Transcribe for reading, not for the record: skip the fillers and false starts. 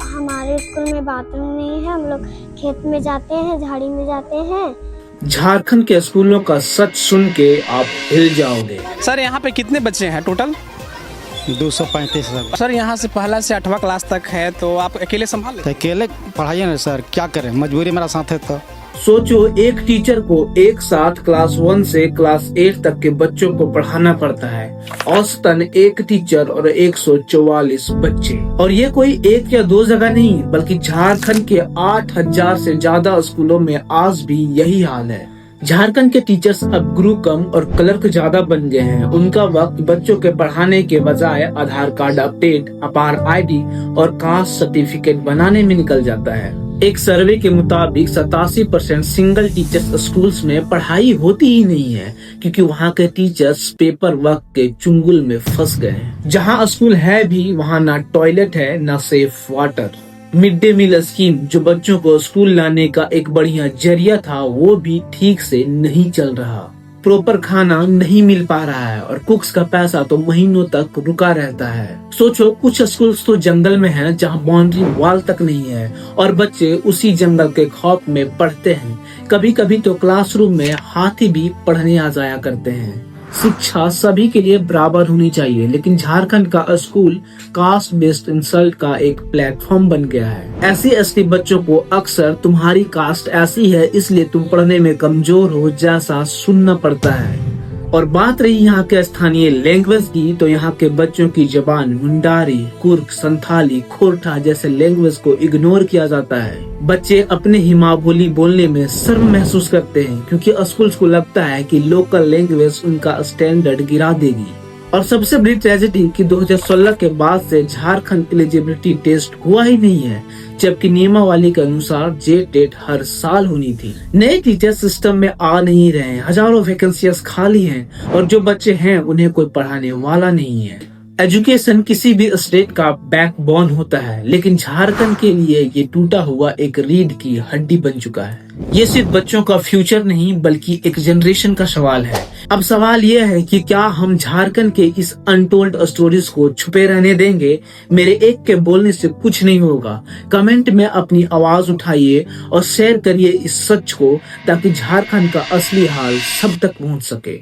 हमारे स्कूल में बाथरूम नहीं है। हम लोग खेत में जाते हैं, झाड़ी में जाते हैं। झारखंड के स्कूलों का सच सुन के आप हिल जाओगे। सर यहाँ पे कितने बच्चे हैं टोटल? 235 सर यहाँ से पहला से 8वां क्लास तक है, तो आप अकेले संभाल लेते तो अकेले पढ़ाइए ना सर, क्या करें, मजबूरी मेरा साथ है। तो सोचो, एक टीचर को एक साथ क्लास 1 से क्लास 8 तक के बच्चों को पढ़ाना पड़ता है। औसतन एक टीचर और 144 बच्चे। और ये कोई एक या दो जगह नहीं, बल्कि झारखंड के 8000 से ज्यादा स्कूलों में आज भी यही हाल है। झारखंड के टीचर्स अब गुरु कम और क्लर्क ज्यादा बन गए हैं। उनका वक्त बच्चों के पढ़ाने के बजाय आधार कार्ड अपडेट, अपार आईडी और कास्ट सर्टिफिकेट बनाने में निकल जाता है। एक सर्वे के मुताबिक 87% सिंगल टीचर्स स्कूल्स में पढ़ाई होती ही नहीं है, क्योंकि वहाँ के टीचर्स पेपर वर्क के चुंगल में फंस गए हैं। जहाँ स्कूल है भी, वहाँ ना टॉयलेट है, ना safe water. Mid day meal scheme, जो बच्चों को स्कूल लाने का एक बढ़िया जरिया था, वो भी ठीक से नहीं चल रहा। प्रॉपर खाना नहीं मिल पा रहा है और कुक्स का पैसा तो महीनों तक रुका रहता है। सोचो, कुछ स्कूल्स तो जंगल में हैं, जहां बाउंड्री वॉल तक नहीं है और बच्चे उसी जंगल के खौफ में पढ़ते हैं। कभी कभी तो क्लासरूम में हाथी भी पढ़ने आ जाया करते हैं। शिक्षा सभी के लिए बराबर होनी चाहिए, लेकिन झारखंड का स्कूल कास्ट बेस्ड इंसल्ट का एक प्लेटफॉर्म बन गया है। SC/ST बच्चों को अक्सर तुम्हारी कास्ट ऐसी है इसलिए तुम पढ़ने में कमजोर हो जैसा सुनना पड़ता है। और बात रही यहाँ के स्थानीय लैंग्वेज की, तो यहाँ के बच्चों की जबान मुंडारी, कुर्क, संथाली, खोरठा जैसे लैंग्वेज को इग्नोर किया जाता है। बच्चे अपने ही माँ बोली बोलने में शर्म महसूस करते हैं, क्योंकि स्कूल्स को लगता है कि लोकल लैंग्वेज उनका स्टैंडर्ड गिरा देगी। और सबसे बड़ी ट्रेजेडी कि 2016 के बाद से झारखंड एलिजिबिलिटी टेस्ट हुआ ही नहीं है, जबकि नियमावली के अनुसार JTET हर साल होनी थी। नए टीचर सिस्टम में आ नहीं रहे हैं, हजारों वैकेंसियां खाली हैं और जो बच्चे हैं उन्हें कोई पढ़ाने वाला नहीं है। एजुकेशन किसी भी स्टेट का बैकबोन होता है, लेकिन झारखंड के लिए ये टूटा हुआ एक रीढ़ की हड्डी बन चुका है। ये सिर्फ बच्चों का फ्यूचर नहीं, बल्कि एक जनरेशन का सवाल है। अब सवाल ये है कि क्या हम झारखंड के इस अनटोल्ड स्टोरीज को छुपे रहने देंगे? मेरे एक के बोलने से कुछ नहीं होगा। कमेंट में अपनी आवाज उठाइए और शेयर करिए इस सच को, ताकि झारखंड का असली हाल सब तक पहुंच सके।